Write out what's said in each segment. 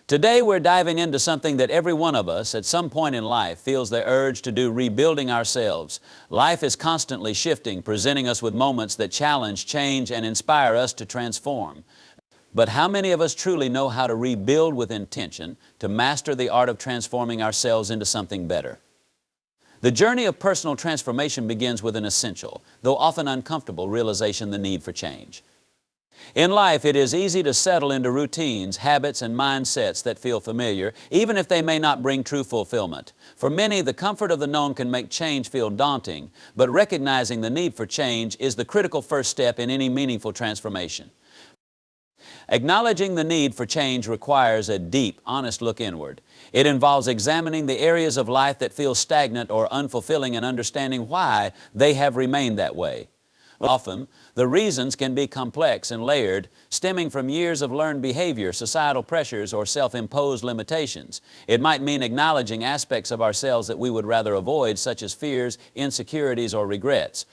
Today we're diving into something that every one of us at some point in life feels the urge to do: rebuilding ourselves. Life is constantly shifting, presenting us with moments that challenge, change, and inspire us to transform. But how many of us truly know how to rebuild with intention, to master the art of transforming ourselves into something better? The journey of personal transformation begins with an essential, though often uncomfortable, realization: the need for change. In life, it is easy to settle into routines, habits, and mindsets that feel familiar, even if they may not bring true fulfillment. For many, the comfort of the known can make change feel daunting, but recognizing the need for change is the critical first step in any meaningful transformation. Acknowledging the need for change requires a deep, honest look inward. It involves examining the areas of life that feel stagnant or unfulfilling and understanding why they have remained that way. Often, the reasons can be complex and layered, stemming from years of learned behavior, societal pressures, or self-imposed limitations. It might mean acknowledging aspects of ourselves that we would rather avoid, such as fears, insecurities, or regrets.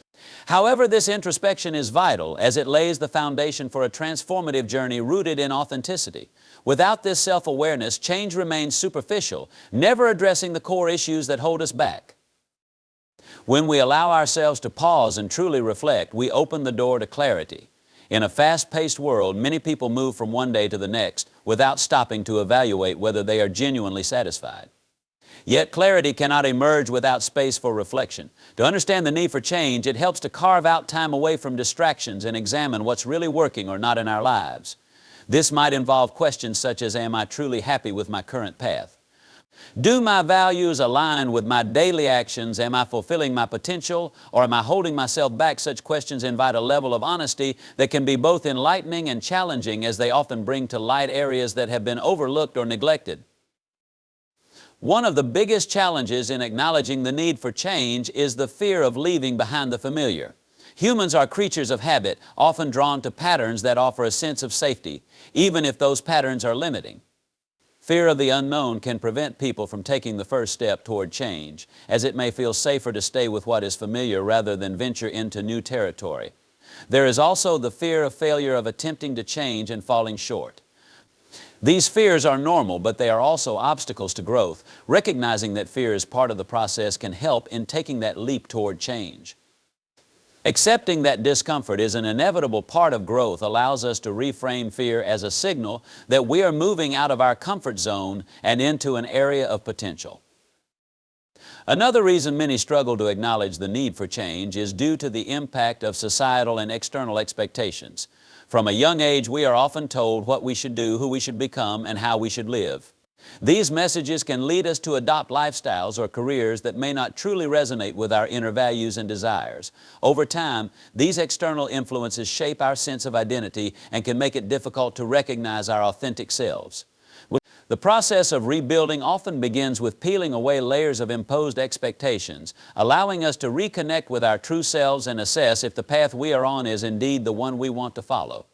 However, this introspection is vital as it lays the foundation for a transformative journey rooted in authenticity. Without this self-awareness, change remains superficial, never addressing the core issues that hold us back. When we allow ourselves to pause and truly reflect, we open the door to clarity. In a fast-paced world, many people move from one day to the next without stopping to evaluate whether they are genuinely satisfied. Yet clarity cannot emerge without space for reflection. To understand the need for change, it helps to carve out time away from distractions and examine what's really working or not in our lives. This might involve questions such as: am I truly happy with my current path? Do my values align with my daily actions? Am I fulfilling my potential, or am I holding myself back? Such questions invite a level of honesty that can be both enlightening and challenging, as they often bring to light areas that have been overlooked or neglected. One of the biggest challenges in acknowledging the need for change is the fear of leaving behind the familiar. Humans are creatures of habit, often drawn to patterns that offer a sense of safety, even if those patterns are limiting. Fear of the unknown can prevent people from taking the first step toward change, as it may feel safer to stay with what is familiar rather than venture into new territory. There is also the fear of failure, of attempting to change and falling short. These fears are normal, but they are also obstacles to growth. Recognizing that fear is part of the process can help in taking that leap toward change. Accepting that discomfort is an inevitable part of growth allows us to reframe fear as a signal that we are moving out of our comfort zone and into an area of potential. Another reason many struggle to acknowledge the need for change is due to the impact of societal and external expectations. From a young age, we are often told what we should do, who we should become, and how we should live. These messages can lead us to adopt lifestyles or careers that may not truly resonate with our inner values and desires. Over time, these external influences shape our sense of identity and can make it difficult to recognize our authentic selves. The process of rebuilding often begins with peeling away layers of imposed expectations, allowing us to reconnect with our true selves and assess if the path we are on is indeed the one we want to follow.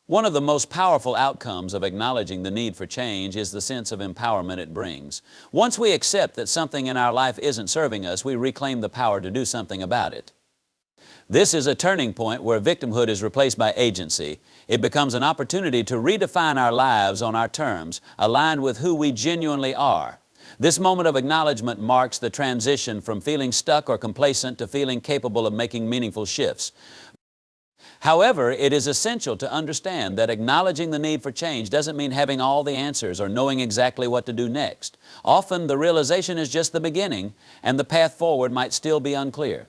One of the most powerful outcomes of acknowledging the need for change is the sense of empowerment it brings. Once we accept that something in our life isn't serving us, we reclaim the power to do something about it. This is a turning point where victimhood is replaced by agency. It becomes an opportunity to redefine our lives on our terms, aligned with who we genuinely are. This moment of acknowledgement marks the transition from feeling stuck or complacent to feeling capable of making meaningful shifts. However, it is essential to understand that acknowledging the need for change doesn't mean having all the answers or knowing exactly what to do next. Often, the realization is just the beginning, and the path forward might still be unclear.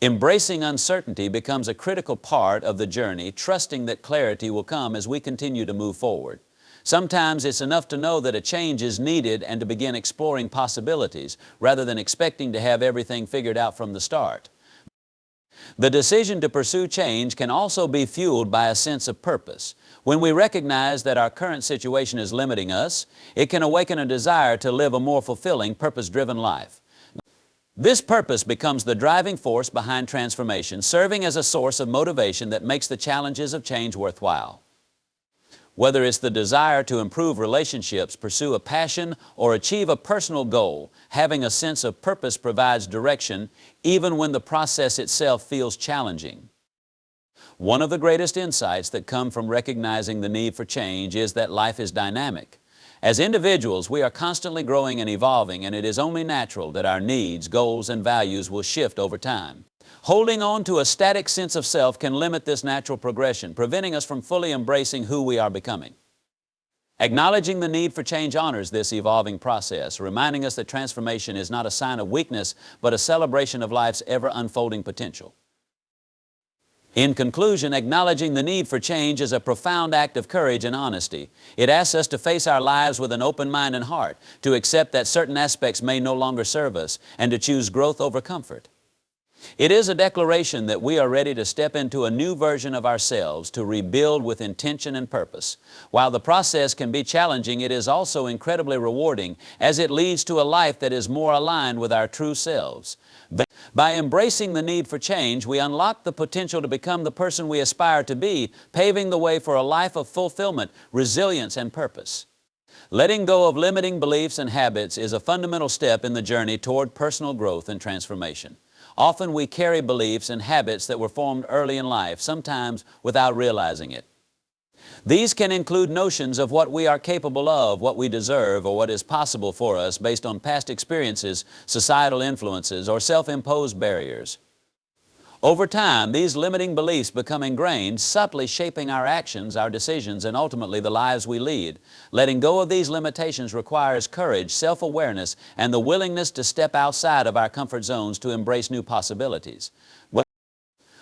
Embracing uncertainty becomes a critical part of the journey, trusting that clarity will come as we continue to move forward. Sometimes it's enough to know that a change is needed and to begin exploring possibilities, rather than expecting to have everything figured out from the start. The decision to pursue change can also be fueled by a sense of purpose. When we recognize that our current situation is limiting us, it can awaken a desire to live a more fulfilling, purpose-driven life. This purpose becomes the driving force behind transformation, serving as a source of motivation that makes the challenges of change worthwhile. Whether it's the desire to improve relationships, pursue a passion, or achieve a personal goal, having a sense of purpose provides direction even when the process itself feels challenging. One of the greatest insights that come from recognizing the need for change is that life is dynamic. As individuals, we are constantly growing and evolving, and it is only natural that our needs, goals, and values will shift over time. Holding on to a static sense of self can limit this natural progression, preventing us from fully embracing who we are becoming. Acknowledging the need for change honors this evolving process, reminding us that transformation is not a sign of weakness, but a celebration of life's ever-unfolding potential. In conclusion, acknowledging the need for change is a profound act of courage and honesty. It asks us to face our lives with an open mind and heart, to accept that certain aspects may no longer serve us, and to choose growth over comfort. It is a declaration that we are ready to step into a new version of ourselves, to rebuild with intention and purpose. While the process can be challenging, it is also incredibly rewarding, as it leads to a life that is more aligned with our true selves. By embracing the need for change, we unlock the potential to become the person we aspire to be, paving the way for a life of fulfillment, resilience, and purpose. Letting go of limiting beliefs and habits is a fundamental step in the journey toward personal growth and transformation. Often we carry beliefs and habits that were formed early in life, sometimes without realizing it. These can include notions of what we are capable of, what we deserve, or what is possible for us based on past experiences, societal influences, or self-imposed barriers. Over time, these limiting beliefs become ingrained, subtly shaping our actions, our decisions, and ultimately the lives we lead. Letting go of these limitations requires courage, self-awareness, and the willingness to step outside of our comfort zones to embrace new possibilities.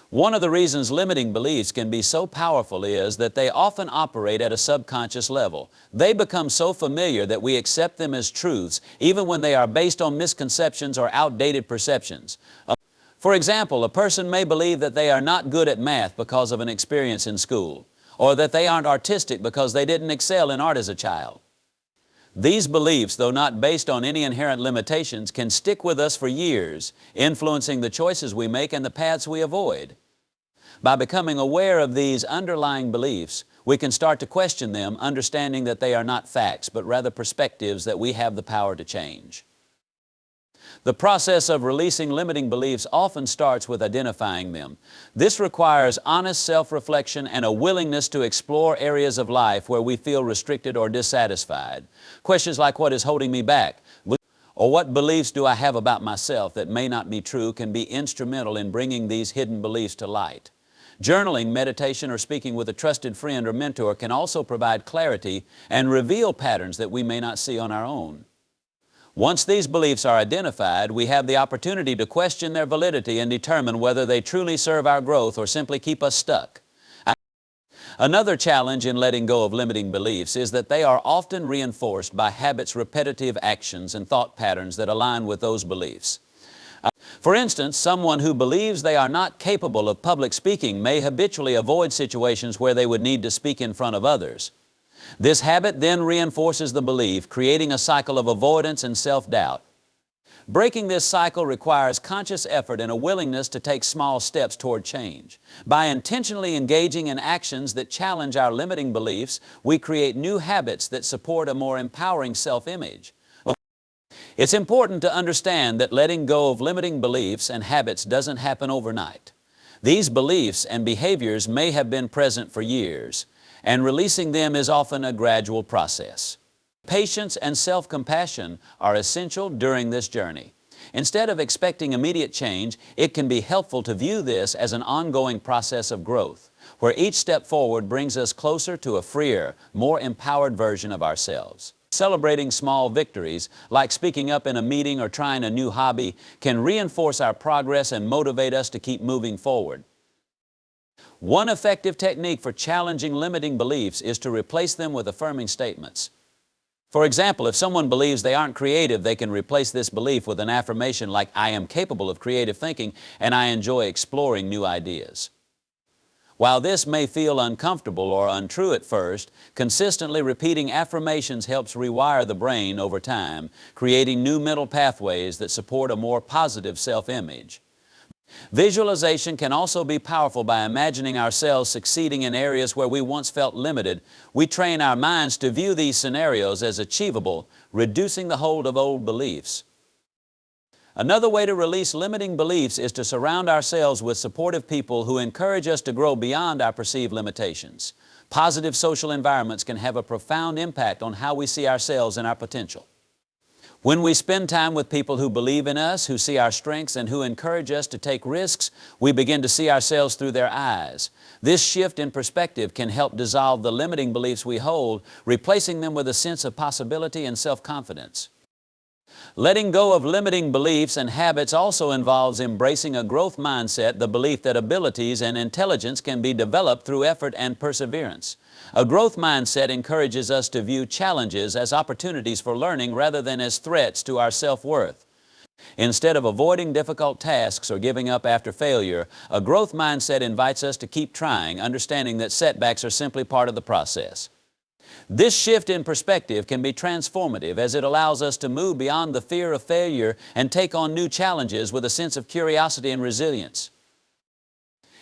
One of the reasons limiting beliefs can be so powerful is that they often operate at a subconscious level. They become so familiar that we accept them as truths, even when they are based on misconceptions or outdated perceptions. For example, a person may believe that they are not good at math because of an experience in school, or that they aren't artistic because they didn't excel in art as a child. These beliefs, though not based on any inherent limitations, can stick with us for years, influencing the choices we make and the paths we avoid. By becoming aware of these underlying beliefs, we can start to question them, understanding that they are not facts, but rather perspectives that we have the power to change. The process of releasing limiting beliefs often starts with identifying them. This requires honest self-reflection and a willingness to explore areas of life where we feel restricted or dissatisfied. Questions like, what is holding me back? Or what beliefs do I have about myself that may not be true can be instrumental in bringing these hidden beliefs to light. Journaling, meditation, or speaking with a trusted friend or mentor can also provide clarity and reveal patterns that we may not see on our own. Once these beliefs are identified, we have the opportunity to question their validity and determine whether they truly serve our growth or simply keep us stuck. Another challenge in letting go of limiting beliefs is that they are often reinforced by habits, repetitive actions, and thought patterns that align with those beliefs. For instance, someone who believes they are not capable of public speaking may habitually avoid situations where they would need to speak in front of others. This habit then reinforces the belief, creating a cycle of avoidance and self-doubt. Breaking this cycle requires conscious effort and a willingness to take small steps toward change. By intentionally engaging in actions that challenge our limiting beliefs, we create new habits that support a more empowering self-image. It's important to understand that letting go of limiting beliefs and habits doesn't happen overnight. These beliefs and behaviors may have been present for years, and releasing them is often a gradual process. Patience and self-compassion are essential during this journey. Instead of expecting immediate change, it can be helpful to view this as an ongoing process of growth, where each step forward brings us closer to a freer, more empowered version of ourselves. Celebrating small victories, like speaking up in a meeting or trying a new hobby, can reinforce our progress and motivate us to keep moving forward. One effective technique for challenging limiting beliefs is to replace them with affirming statements. For example, if someone believes they aren't creative, they can replace this belief with an affirmation like, I am capable of creative thinking and I enjoy exploring new ideas. While this may feel uncomfortable or untrue at first, consistently repeating affirmations helps rewire the brain over time, creating new mental pathways that support a more positive self-image. Visualization can also be powerful by imagining ourselves succeeding in areas where we once felt limited. We train our minds to view these scenarios as achievable, reducing the hold of old beliefs. Another way to release limiting beliefs is to surround ourselves with supportive people who encourage us to grow beyond our perceived limitations. Positive social environments can have a profound impact on how we see ourselves and our potential. When we spend time with people who believe in us, who see our strengths, and who encourage us to take risks, we begin to see ourselves through their eyes. This shift in perspective can help dissolve the limiting beliefs we hold, replacing them with a sense of possibility and self-confidence. Letting go of limiting beliefs and habits also involves embracing a growth mindset, the belief that abilities and intelligence can be developed through effort and perseverance. A growth mindset encourages us to view challenges as opportunities for learning rather than as threats to our self-worth. Instead of avoiding difficult tasks or giving up after failure, a growth mindset invites us to keep trying, understanding that setbacks are simply part of the process. This shift in perspective can be transformative as it allows us to move beyond the fear of failure and take on new challenges with a sense of curiosity and resilience.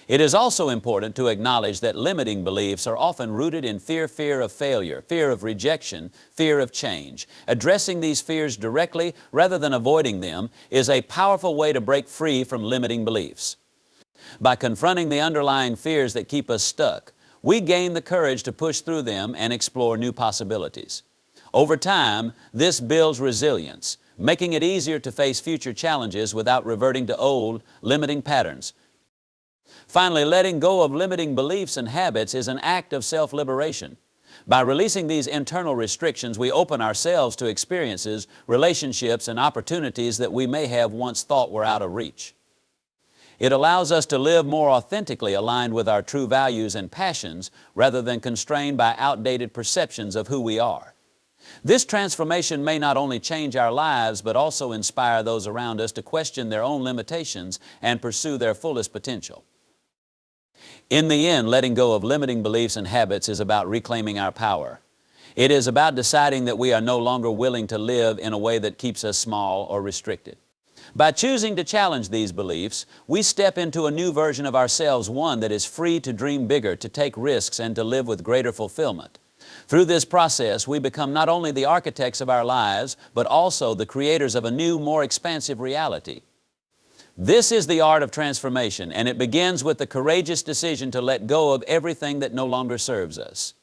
It is also important to acknowledge that limiting beliefs are often rooted in fear of failure, fear of rejection, fear of change. Addressing these fears directly rather than avoiding them is a powerful way to break free from limiting beliefs. By confronting the underlying fears that keep us stuck, we gain the courage to push through them and explore new possibilities. Over time, this builds resilience, making it easier to face future challenges without reverting to old, limiting patterns. Finally, letting go of limiting beliefs and habits is an act of self-liberation. By releasing these internal restrictions, we open ourselves to experiences, relationships, and opportunities that we may have once thought were out of reach. It allows us to live more authentically aligned with our true values and passions rather than constrained by outdated perceptions of who we are. This transformation may not only change our lives, but also inspire those around us to question their own limitations and pursue their fullest potential. In the end, letting go of limiting beliefs and habits is about reclaiming our power. It is about deciding that we are no longer willing to live in a way that keeps us small or restricted. By choosing to challenge these beliefs, we step into a new version of ourselves, one that is free to dream bigger, to take risks, and to live with greater fulfillment. Through this process, we become not only the architects of our lives, but also the creators of a new, more expansive reality. This is the art of transformation, and it begins with the courageous decision to let go of everything that no longer serves us.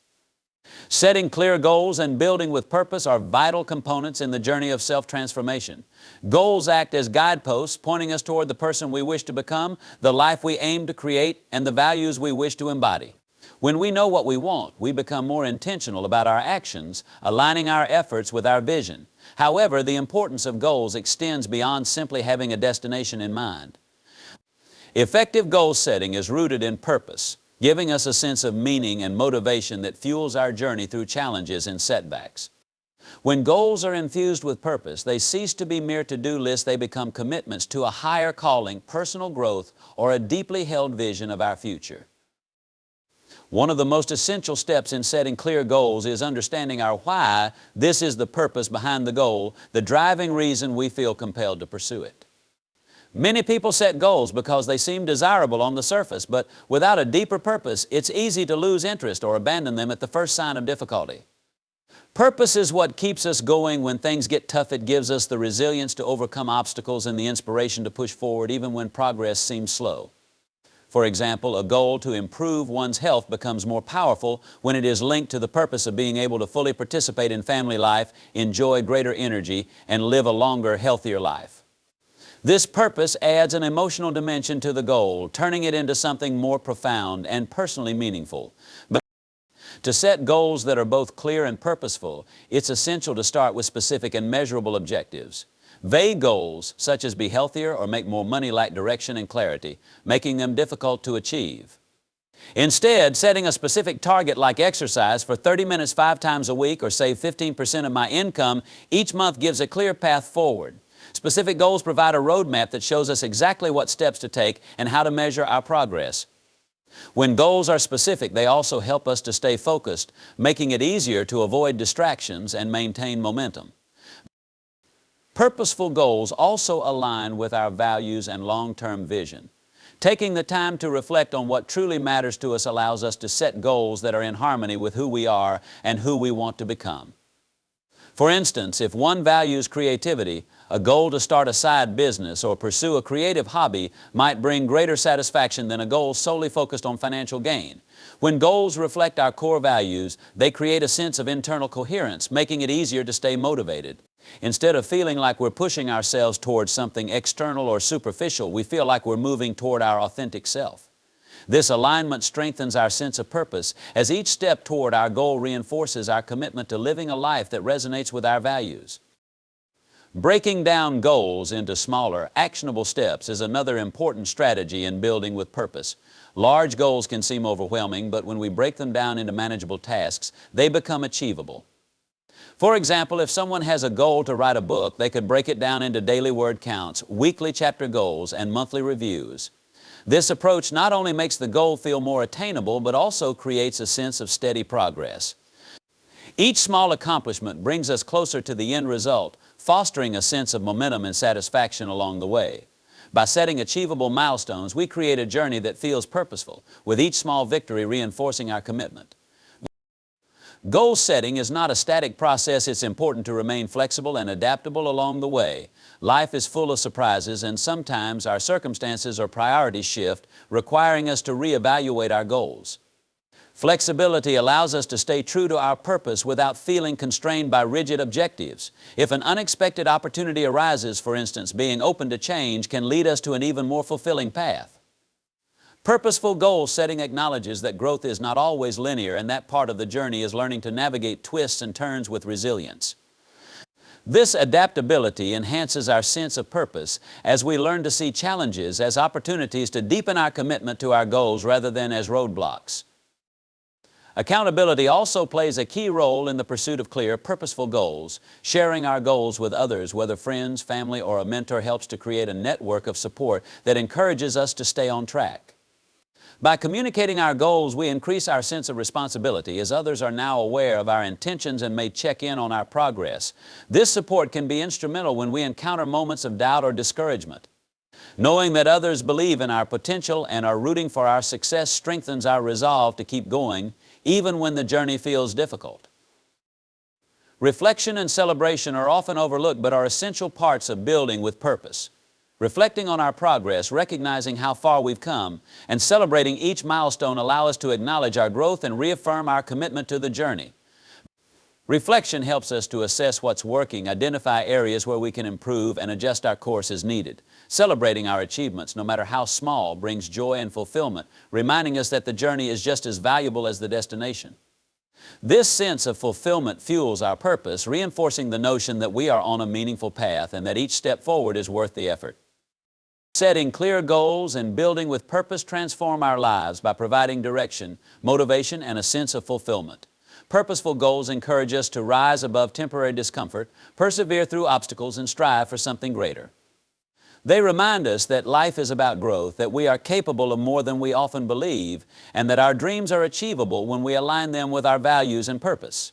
Setting clear goals and building with purpose are vital components in the journey of self-transformation. Goals act as guideposts, pointing us toward the person we wish to become, the life we aim to create, and the values we wish to embody. When we know what we want, we become more intentional about our actions, aligning our efforts with our vision. However, the importance of goals extends beyond simply having a destination in mind. Effective goal setting is rooted in purpose, giving us a sense of meaning and motivation that fuels our journey through challenges and setbacks. When goals are infused with purpose, they cease to be mere to-do lists, they become commitments to a higher calling, personal growth, or a deeply held vision of our future. One of the most essential steps in setting clear goals is understanding our why. This is the purpose behind the goal, the driving reason we feel compelled to pursue it. Many people set goals because they seem desirable on the surface, but without a deeper purpose, it's easy to lose interest or abandon them at the first sign of difficulty. Purpose is what keeps us going when things get tough. It gives us the resilience to overcome obstacles and the inspiration to push forward even when progress seems slow. For example, a goal to improve one's health becomes more powerful when it is linked to the purpose of being able to fully participate in family life, enjoy greater energy, and live a longer, healthier life. This purpose adds an emotional dimension to the goal, turning it into something more profound and personally meaningful. But to set goals that are both clear and purposeful, it's essential to start with specific and measurable objectives. Vague goals, such as be healthier or make more money, lack direction and clarity, making them difficult to achieve. Instead, setting a specific target like exercise for 30 minutes 5 times a week or save 15% of my income each month gives a clear path forward. Specific goals provide a roadmap that shows us exactly what steps to take and how to measure our progress. When goals are specific, they also help us to stay focused, making it easier to avoid distractions and maintain momentum. Purposeful goals also align with our values and long-term vision. Taking the time to reflect on what truly matters to us allows us to set goals that are in harmony with who we are and who we want to become. For instance, if one values creativity, a goal to start a side business or pursue a creative hobby might bring greater satisfaction than a goal solely focused on financial gain. When goals reflect our core values, they create a sense of internal coherence, making it easier to stay motivated. Instead of feeling like we're pushing ourselves towards something external or superficial, we feel like we're moving toward our authentic self. This alignment strengthens our sense of purpose, as each step toward our goal reinforces our commitment to living a life that resonates with our values. Breaking down goals into smaller, actionable steps is another important strategy in building with purpose. Large goals can seem overwhelming, but when we break them down into manageable tasks, they become achievable. For example, if someone has a goal to write a book, they could break it down into daily word counts, weekly chapter goals, and monthly reviews. This approach not only makes the goal feel more attainable, but also creates a sense of steady progress. Each small accomplishment brings us closer to the end result, fostering a sense of momentum and satisfaction along the way. By setting achievable milestones, we create a journey that feels purposeful, with each small victory reinforcing our commitment. Goal setting is not a static process. It's important to remain flexible and adaptable along the way. Life is full of surprises, and sometimes our circumstances or priorities shift, requiring us to reevaluate our goals. Flexibility allows us to stay true to our purpose without feeling constrained by rigid objectives. If an unexpected opportunity arises, for instance, being open to change can lead us to an even more fulfilling path. Purposeful goal setting acknowledges that growth is not always linear, and that part of the journey is learning to navigate twists and turns with resilience. This adaptability enhances our sense of purpose as we learn to see challenges as opportunities to deepen our commitment to our goals rather than as roadblocks. Accountability also plays a key role in the pursuit of clear, purposeful goals. Sharing our goals with others, whether friends, family, or a mentor, helps to create a network of support that encourages us to stay on track. By communicating our goals, we increase our sense of responsibility, as others are now aware of our intentions and may check in on our progress. This support can be instrumental when we encounter moments of doubt or discouragement. Knowing that others believe in our potential and are rooting for our success strengthens our resolve to keep going, even when the journey feels difficult. Reflection and celebration are often overlooked, but are essential parts of building with purpose. Reflecting on our progress, recognizing how far we've come, and celebrating each milestone allow us to acknowledge our growth and reaffirm our commitment to the journey. Reflection helps us to assess what's working, identify areas where we can improve, and adjust our course as needed. Celebrating our achievements, no matter how small, brings joy and fulfillment, reminding us that the journey is just as valuable as the destination. This sense of fulfillment fuels our purpose, reinforcing the notion that we are on a meaningful path and that each step forward is worth the effort. Setting clear goals and building with purpose transform our lives by providing direction, motivation, and a sense of fulfillment. Purposeful goals encourage us to rise above temporary discomfort, persevere through obstacles, and strive for something greater. They remind us that life is about growth, that we are capable of more than we often believe, and that our dreams are achievable when we align them with our values and purpose.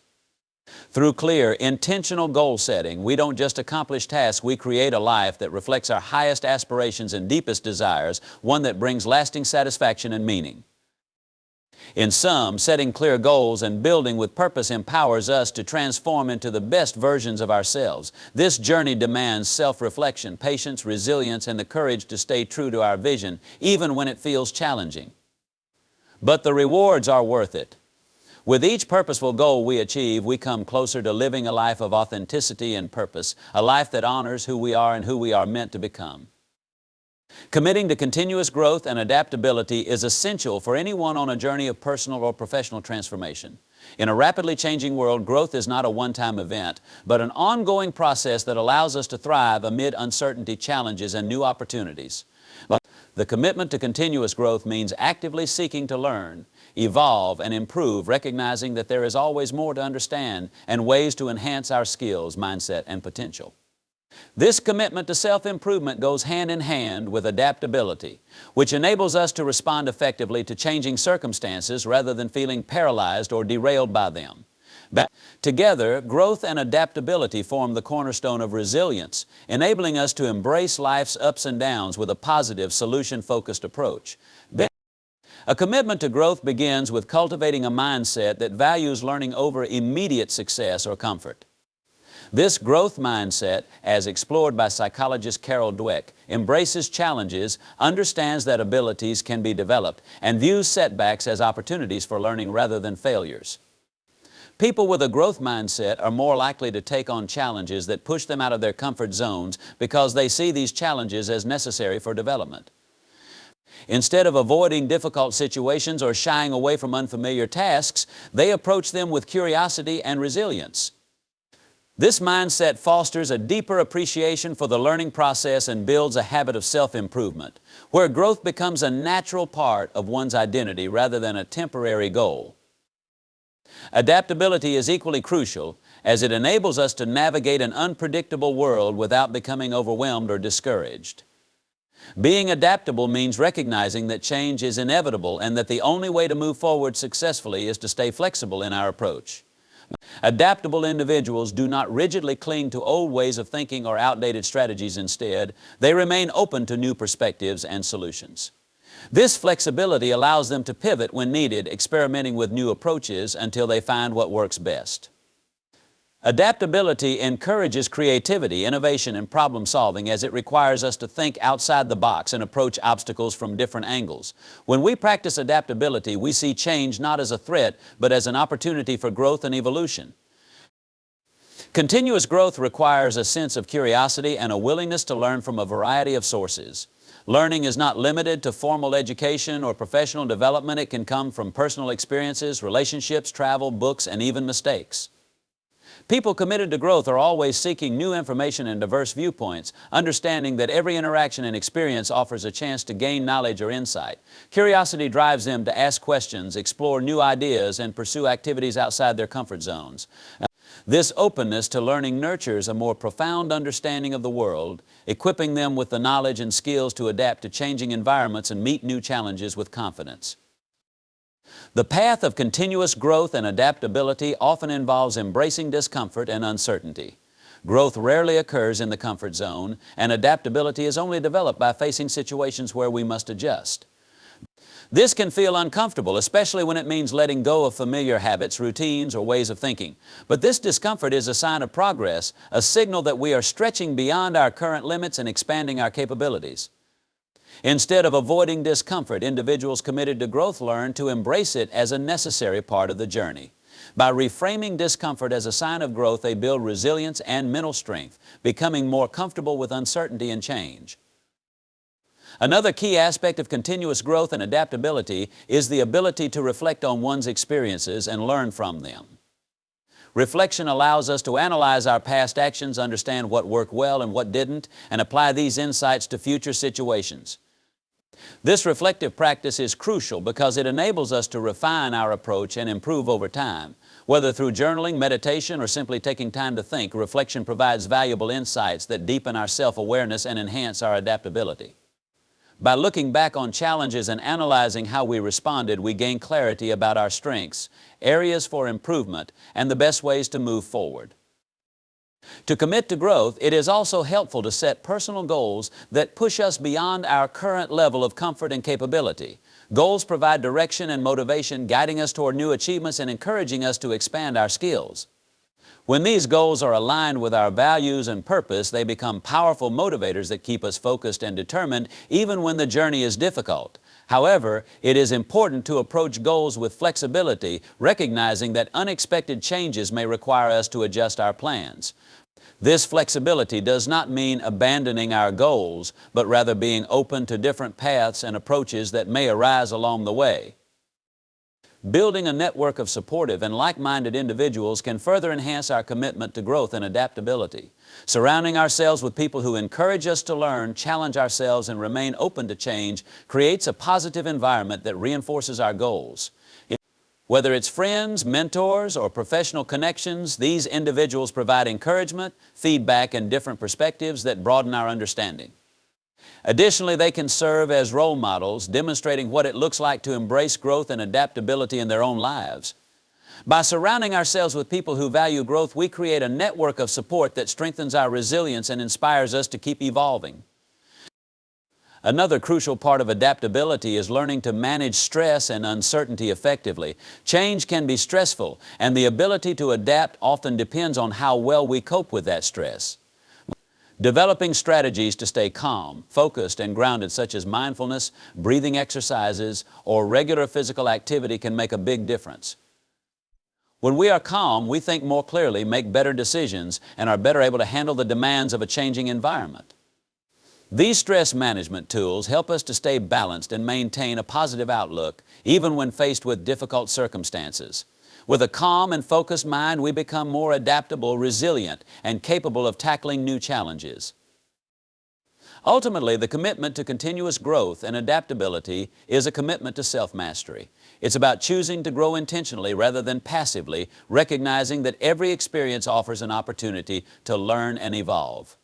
Through clear, intentional goal setting, we don't just accomplish tasks, we create a life that reflects our highest aspirations and deepest desires, one that brings lasting satisfaction and meaning. In sum, setting clear goals and building with purpose empowers us to transform into the best versions of ourselves. This journey demands self-reflection, patience, resilience, and the courage to stay true to our vision, even when it feels challenging. But the rewards are worth it. With each purposeful goal we achieve, we come closer to living a life of authenticity and purpose, a life that honors who we are and who we are meant to become. Committing to continuous growth and adaptability is essential for anyone on a journey of personal or professional transformation. In a rapidly changing world, growth is not a one-time event, but an ongoing process that allows us to thrive amid uncertainty, challenges, and new opportunities. The commitment to continuous growth means actively seeking to learn, evolve, and improve, recognizing that there is always more to understand and ways to enhance our skills, mindset, and potential. This commitment to self-improvement goes hand in hand with adaptability, which enables us to respond effectively to changing circumstances rather than feeling paralyzed or derailed by them. Together, growth and adaptability form the cornerstone of resilience, enabling us to embrace life's ups and downs with a positive, solution-focused approach. A commitment to growth begins with cultivating a mindset that values learning over immediate success or comfort. This growth mindset, as explored by psychologist Carol Dweck, embraces challenges, understands that abilities can be developed, and views setbacks as opportunities for learning rather than failures. People with a growth mindset are more likely to take on challenges that push them out of their comfort zones because they see these challenges as necessary for development. Instead of avoiding difficult situations or shying away from unfamiliar tasks, they approach them with curiosity and resilience. This mindset fosters a deeper appreciation for the learning process and builds a habit of self-improvement, where growth becomes a natural part of one's identity rather than a temporary goal. Adaptability is equally crucial, as it enables us to navigate an unpredictable world without becoming overwhelmed or discouraged. Being adaptable means recognizing that change is inevitable and that the only way to move forward successfully is to stay flexible in our approach. Adaptable individuals do not rigidly cling to old ways of thinking or outdated strategies. Instead, they remain open to new perspectives and solutions. This flexibility allows them to pivot when needed, experimenting with new approaches until they find what works best. Adaptability encourages creativity, innovation, and problem solving, as it requires us to think outside the box and approach obstacles from different angles. When we practice adaptability, we see change not as a threat, but as an opportunity for growth and evolution. Continuous growth requires a sense of curiosity and a willingness to learn from a variety of sources. Learning is not limited to formal education or professional development. It can come from personal experiences, relationships, travel, books, and even mistakes. People committed to growth are always seeking new information and diverse viewpoints, understanding that every interaction and experience offers a chance to gain knowledge or insight. Curiosity drives them to ask questions, explore new ideas, and pursue activities outside their comfort zones. This openness to learning nurtures a more profound understanding of the world, equipping them with the knowledge and skills to adapt to changing environments and meet new challenges with confidence. The path of continuous growth and adaptability often involves embracing discomfort and uncertainty. Growth rarely occurs in the comfort zone, and adaptability is only developed by facing situations where we must adjust. This can feel uncomfortable, especially when it means letting go of familiar habits, routines, or ways of thinking. But this discomfort is a sign of progress, a signal that we are stretching beyond our current limits and expanding our capabilities. Instead of avoiding discomfort, individuals committed to growth learn to embrace it as a necessary part of the journey. By reframing discomfort as a sign of growth, they build resilience and mental strength, becoming more comfortable with uncertainty and change. Another key aspect of continuous growth and adaptability is the ability to reflect on one's experiences and learn from them. Reflection allows us to analyze our past actions, understand what worked well and what didn't, and apply these insights to future situations. This reflective practice is crucial because it enables us to refine our approach and improve over time. Whether through journaling, meditation, or simply taking time to think, reflection provides valuable insights that deepen our self-awareness and enhance our adaptability. By looking back on challenges and analyzing how we responded, we gain clarity about our strengths, areas for improvement, and the best ways to move forward. To commit to growth, it is also helpful to set personal goals that push us beyond our current level of comfort and capability. Goals provide direction and motivation, guiding us toward new achievements and encouraging us to expand our skills. When these goals are aligned with our values and purpose, they become powerful motivators that keep us focused and determined even when the journey is difficult. However, it is important to approach goals with flexibility, recognizing that unexpected changes may require us to adjust our plans. This flexibility does not mean abandoning our goals, but rather being open to different paths and approaches that may arise along the way. Building a network of supportive and like-minded individuals can further enhance our commitment to growth and adaptability. Surrounding ourselves with people who encourage us to learn, challenge ourselves, and remain open to change creates a positive environment that reinforces our goals. Whether it's friends, mentors, or professional connections, these individuals provide encouragement, feedback, and different perspectives that broaden our understanding. Additionally, they can serve as role models, demonstrating what it looks like to embrace growth and adaptability in their own lives. By surrounding ourselves with people who value growth, we create a network of support that strengthens our resilience and inspires us to keep evolving. Another crucial part of adaptability is learning to manage stress and uncertainty effectively. Change can be stressful, and the ability to adapt often depends on how well we cope with that stress. Developing strategies to stay calm, focused, and grounded, such as mindfulness, breathing exercises, or regular physical activity, can make a big difference. When we are calm, we think more clearly, make better decisions, and are better able to handle the demands of a changing environment. These stress management tools help us to stay balanced and maintain a positive outlook, even when faced with difficult circumstances. With a calm and focused mind, we become more adaptable, resilient, and capable of tackling new challenges. Ultimately, the commitment to continuous growth and adaptability is a commitment to self-mastery. It's about choosing to grow intentionally rather than passively, recognizing that every experience offers an opportunity to learn and evolve.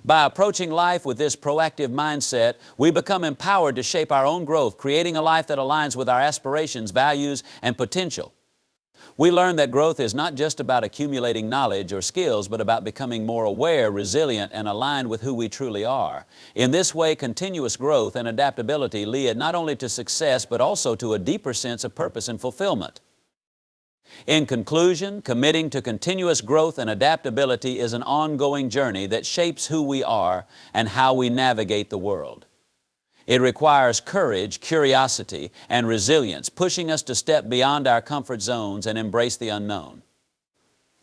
By approaching life with this proactive mindset, we become empowered to shape our own growth, creating a life that aligns with our aspirations, values, and potential. We learn that growth is not just about accumulating knowledge or skills, but about becoming more aware, resilient, and aligned with who we truly are. In this way, continuous growth and adaptability lead not only to success, but also to a deeper sense of purpose and fulfillment. In conclusion, committing to continuous growth and adaptability is an ongoing journey that shapes who we are and how we navigate the world. It requires courage, curiosity, and resilience, pushing us to step beyond our comfort zones and embrace the unknown.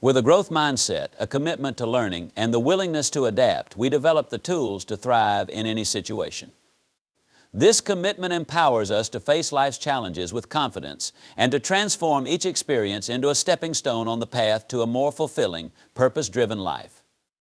With a growth mindset, a commitment to learning, and the willingness to adapt, we develop the tools to thrive in any situation. This commitment empowers us to face life's challenges with confidence and to transform each experience into a stepping stone on the path to a more fulfilling, purpose-driven life.